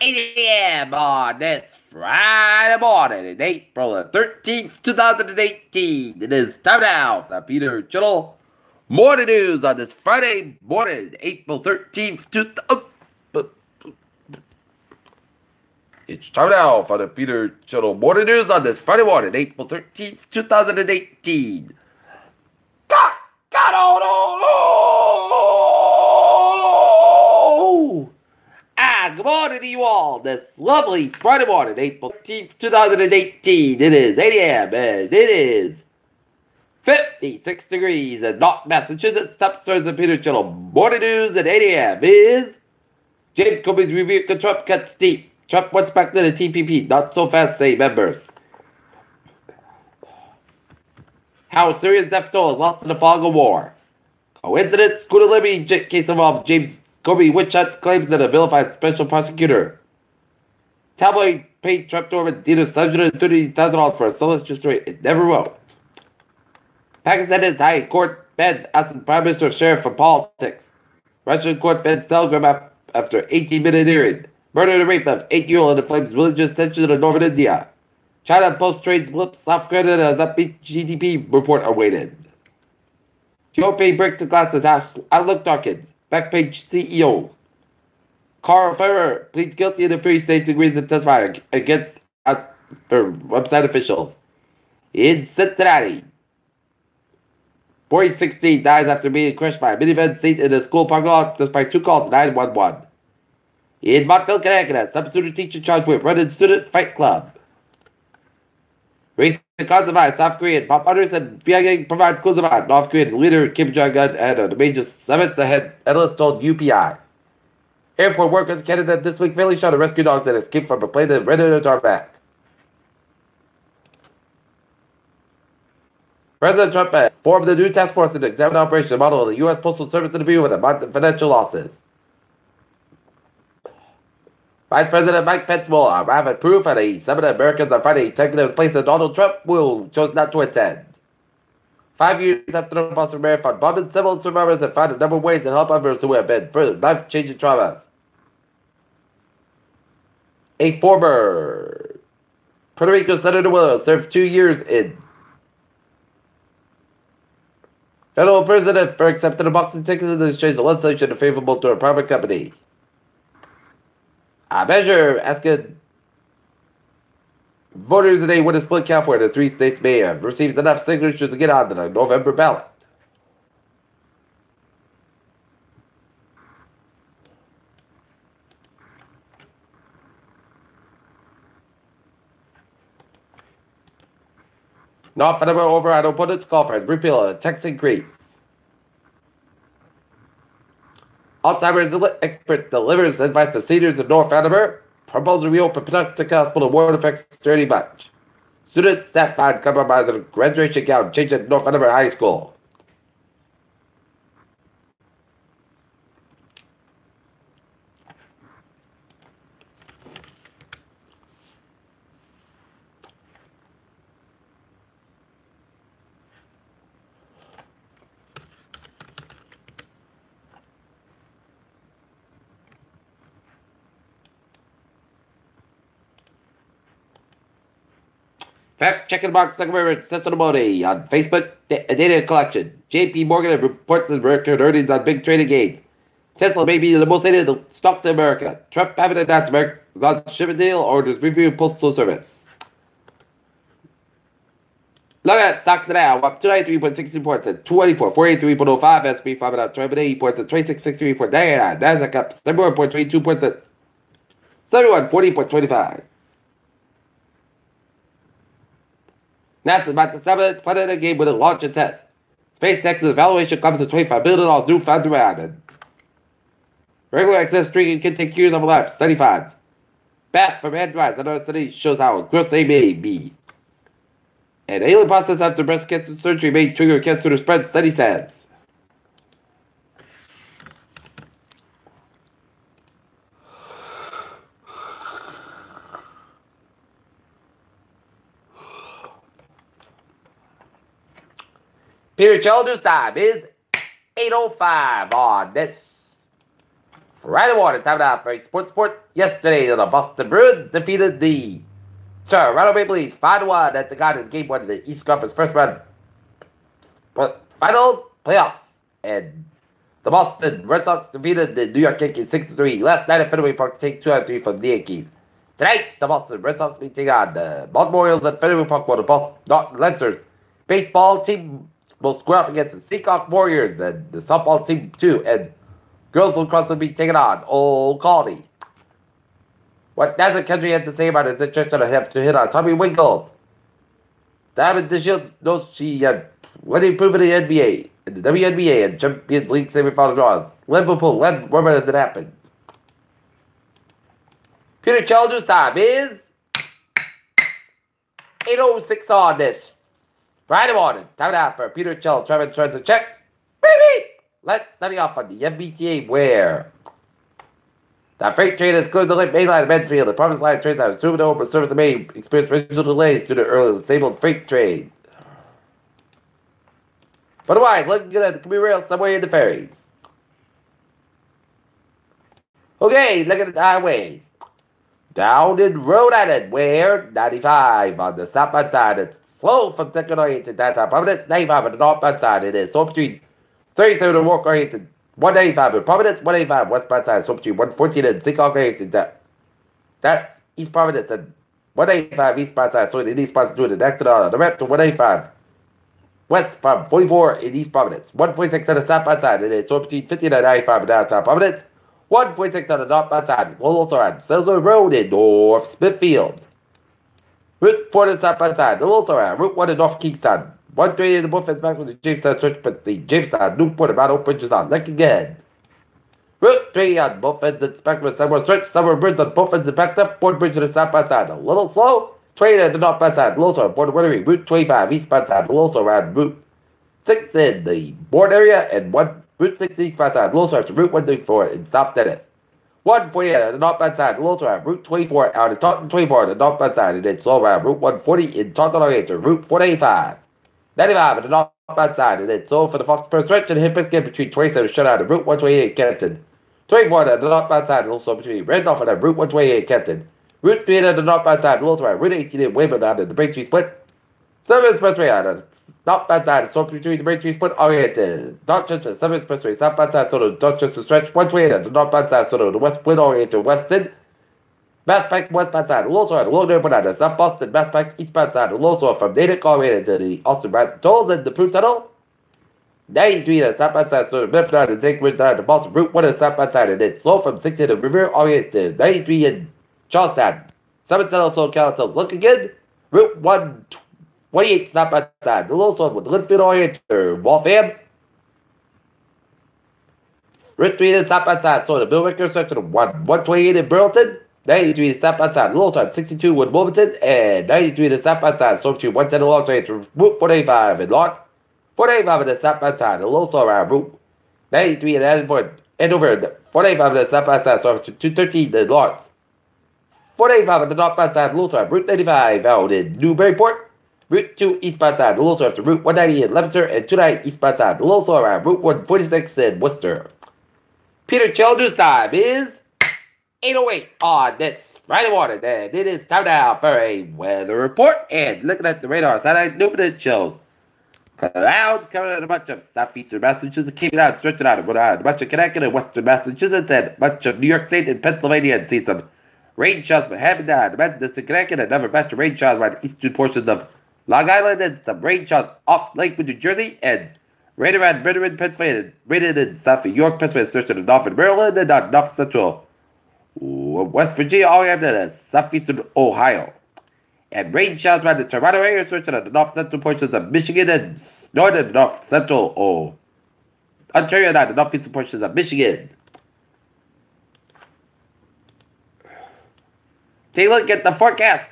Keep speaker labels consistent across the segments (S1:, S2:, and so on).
S1: 8 a.m. on this Friday morning, April the 13th, 2018. It is time now for the Peter Channel Morning News on this Friday morning, April 13th, 2018. It's time now for the Peter Channel Morning News on this Friday morning, April 13th, 2018. God, God, oh, no! Good morning to you all this lovely Friday morning, April 13th, 2018. It is 8 a.m. and it is 56 degrees in North Massachusetts. Top stories of Peter Channel Morning News at 8 a.m. is James Comey's rebuke of Trump cuts deep. Trump wants back to the TPP. Not so fast, say members. How Syria's death toll is lost in the fog of war. Coincidence? Scooter Libby case involved James Comey witch hunt claims that a vilified special prosecutor. Tabloid paid Trump Norman Dina's $130,000 for a salacious story it never wrote. Pakistan's High Court bans asking Prime Minister Sharif for politics. Russian court bans telegram after 18-minute hearing. Murder and rape of 8-year-old and inflames religious tension in northern India. China post-trade blips. South Korea has upbeat GDP report awaited. GOP breaks the glasses outlook darkens. Backpage CEO. Carl Ferrer pleads guilty in the Free States agrees to testify against website officials. In Cincinnati, boy 16 dies after being crushed by a minivan seat in a school parking lot despite 2 calls to 911. In Montville, Connecticut, a substitute teacher charged with running student fight club. Recent consummate South Korean pop artists and Pyongyang provide clues about North Korean leader Kim Jong-un and the major summits ahead, analysts told UPI. Airport workers in Canada this week fairly shot a rescue dog that escaped from a plane that rendered a tarmac. President Trump formed a new task force to examine operation model of the U.S. Postal Service interview with a financial losses. Vice President Mike Pence will arrive at proof at a summit of Americans on Friday, taking the place that Donald Trump chose not to attend. 5 years after the Boston Marathon bombing, civil survivors have found a number of ways to help others who have been through life-changing traumas. A former Puerto Rico Senator will serve 2 years in federal prison for accepting a boxing ticket in exchange of legislation favorable to a private company. A measure asking voters today when a split California the 3 states may have received enough signatures to get on the November ballot. Not November over on opponents' call for repeal of tax increase. Alzheimer's expert delivers advice to seniors in North Andover. Proposal to reopen Pawtucket Hospital won't affect very much. Student staff find compromise on graduation gown change at North Andover High School. Fact-checking Mark Zuckerberg testimony on Facebook data collection. JP Morgan reports his record earnings on big trading gains. Tesla may be the most hated stock in America. Trump haven't announced America's shipment deal or his review postal service. Look at stocks now, up 293.60 points at 284, 483.05, SP 5 at 28 points at 2663.99, NASDAQ up 71.22 points at 7140.25. NASA's about to summit its Planet game with a launch and test. SpaceX's evaluation comes to $25 billion new fund round. And regular access streaming can take years of life. Study finds. Bath from Androids. Another study shows how gross they may be. An alien process after breast cancer surgery may trigger cancer to spread, study says. Peter Childers' time is 8:05 on this Right award, time now for a sports report. Yesterday, the Boston Bruins defeated the Toronto Maple Leafs 5-1 at the Garden Game 1 of the East Conference first round finals playoffs. And the Boston Red Sox defeated the New York Yankees 6-3 last night at Fenway Park to take 2-3 from the Yankees. Tonight, the Boston Red Sox meeting on the Baltimore Orioles at Fenway Park, while the Boston Lancers baseball team will square off against the Seahawks Warriors and the softball team too. And girls lacrosse will be taking on Old Colony. What Nazareth Country had to say about his interest and have to hit on Tommy Wiggins. Diamond DeShields knows she had plenty improvement in the NBA, in the WNBA, and Champions League semifinal draws. Liverpool led more as it happened. Peter Challenger's time is 8:06 on this Friday morning. Time now for Peter Challenger. Trevor tries to check. Baby! Let's study off on the MBTA where the freight train has cleared the main line of Mansfield. The promised line of trains have assumed over service and may experience regional delays due to early disabled freight train. But otherwise, looking good at the commuter rail, subway, and the ferries. Okay, look at the highways. Down in Rhode Island, where 95 on the southbound side, it's slow from Second Oriented downtown Providence, 95 on the northbound side, it is slow between 37 and Walk Oriented, 195 in Providence, 185 westbound side, so between 114 and Seahawk Oriented, that East Providence, and 185 eastbound side, so in East Providence, doing the next on the map to 185 west from 44 in East Providence, 146 on the southbound side, it is so between 50 and 95 in downtown Providence, 146 on the northbound side, also on Saleswood Road in North Smithfield. Route 4 on the southbound side, also on Route 1 in North Kingston. 130 in the Buffets back with the Jamestown Church, but the Jamestown Newport about open bridges on Lincoln. Route 3 on both ends and back with Summer Stretch, Summer Bridge on both ends and backed up, Board Bridge on the southbound side, a little slow. 20 on the northbound side, also on Board Winery, Route 25 eastbound side, also around Route 6 in the Board area, and Route 6 eastbound side, also to Route 134 in South Dennis. 148 on the northbound side, also around Route 24 out of Taunton 24 on the northbound side, and then slow around Route 140 in Taunton Oriental, Route 485. 95 on the northbound side, and then sold for the Foxborough stretch and hit biscuit between 27 shut out of Route 128 Kenton. 24 on the northbound side, and also between Randolph and Route 128 Kenton. Route 3 on the northbound side, and also around Route 18 in Weymouth on the Braintree split. 7 Expressway on the northbound side, so between the Braintree split oriented. Dorchester 7 Expressway, southbound side, so the Dorchester stretch, 128 on the northbound side, so the West split oriented Weston. Mass Pike westbound side, also on the Low Neighborhood on the South Boston, Mass Pike eastbound side, also from Natick all the way to the Austin Brand Tolls and the Proof Tunnel. 93 on the southbound side, so the Memphis on the St. Ridge on the Boston Route 1 on the southbound side, and then slow from 60 to River all the way to 93 in Charlestown. 7 Tunnel, so Calitos. Looking good. Route 128 southbound side, also with Linfield all the way to Waltham. Route 3 on the southbound side, so the Bill Wicker section 128 in Burlington. 93 to southbound side, Little Side, 62 with Wilmington, and 93 to southbound side, so between 110 and Long Train to Route 485 in Lawrence, 485 on the southbound side, a little slow around Route 93 in Edinburgh, and over 485 on the southbound side, so to 213 in Lawrence, 485 on the northbound side, Little Side, Route 95 out in Newburyport, Route 2 eastbound side, a little slow to Route 190 in Leominster, and 29 eastbound side, a little slow around Route 146 in Worcester. Peter Challenger's time is 8:08 on this Friday morning, and it is time now for a weather report. And looking at the radar, Saturday Newman shows clouds coming in a bunch of southeastern Massachusetts, keeping out, stretching out, going on a bunch of Connecticut and western Massachusetts, and a bunch of New York State and Pennsylvania, and see some rain showers from happening down Memphis and Connecticut, and another bunch of rain showers around the eastern portions of Long Island, and some rain showers off Lakewood, New Jersey, and right around Redmond, Pennsylvania, right in South New York, Pennsylvania, stretching to North Maryland, and on North Central West Virginia, all the way up to the southeastern Ohio. And rain showers around the Toronto area, stretching on the north central portions of Michigan and northern north central Ontario, and on the northeastern portions of Michigan. Take a look at the forecast.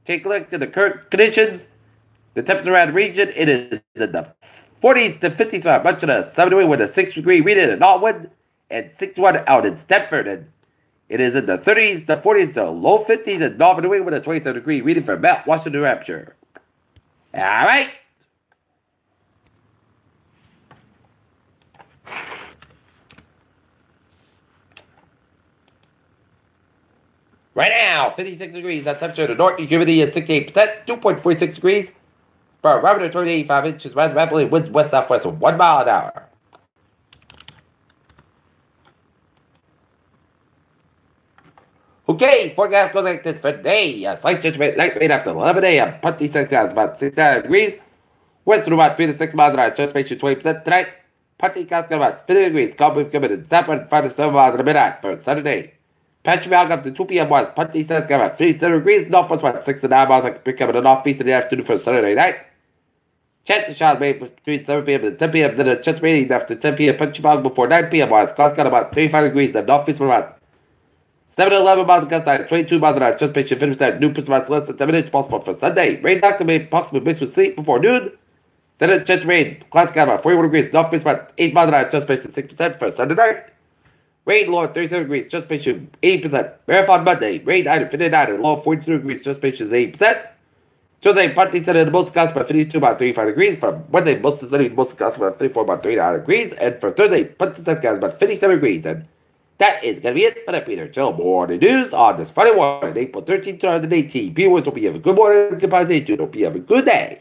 S1: Take a look at the current conditions. The temperature around the region, it is in the 40s to 50s for much of the 70 with a 6-degree reading in Norwood and 61 out in Stepford. And it is in the 30s to 40s to low 50s in Northern New England with a 27-degree reading for Mount Washington, New Hampshire. All right. Right now, 56 degrees. That temperature to north. Humidity is 68%. 2.46 degrees. Barometer 285 inches. West rapidly winds west southwest of 1 mile an hour. Okay, forecast goes like this for today. Slight change light rain after 11 a.m. Putty South about 69 degrees. West to about 3 to 6 miles an hour. Transpiration 20% tonight. Putty Cascade about 50 degrees. Calm wind coming in 7 to 7 miles in the midnight for Saturday. Patchy Valley up to 2 p.m. west. Putty Cascade about 37 degrees. Northwest about 6 to 9 miles. Like becoming an northeast in the afternoon for Saturday night. Chance to showers made between 7 p.m. and 10 p.m. Then a chance raining after 10 p.m. Patchy Valley before 9 p.m. west. Clouds got about 35 degrees. And northeast for about 7 to 11 miles gust side, 22 miles an hour. Transpiration 50%. New percent less than 7 inches possible for Sunday. Rain not to be possible mixed with sleet before noon. Then a chance rain. Clouds got about 41 degrees. Northeast about 8 miles an hour. Transpiration 6% for Sunday night. Rain low at 37 degrees. Transpiration 80%. Marathon Monday. Rain 9 at 59 and low at 42 degrees. Transpiration is 80%. Tuesday, partly sunny and mostly cloudy about 52 about 35 degrees. For Wednesday, mostly sunny and mostly cloudy about 34 about 39 degrees. And for Thursday, partly sunny skies about 57 degrees. And that is going to be it for the Peter Chill Morning News on this Friday morning, April 13th, 2018. Viewers, hope you have a good morning. Goodbye, stay tuned. Hope you have a good day.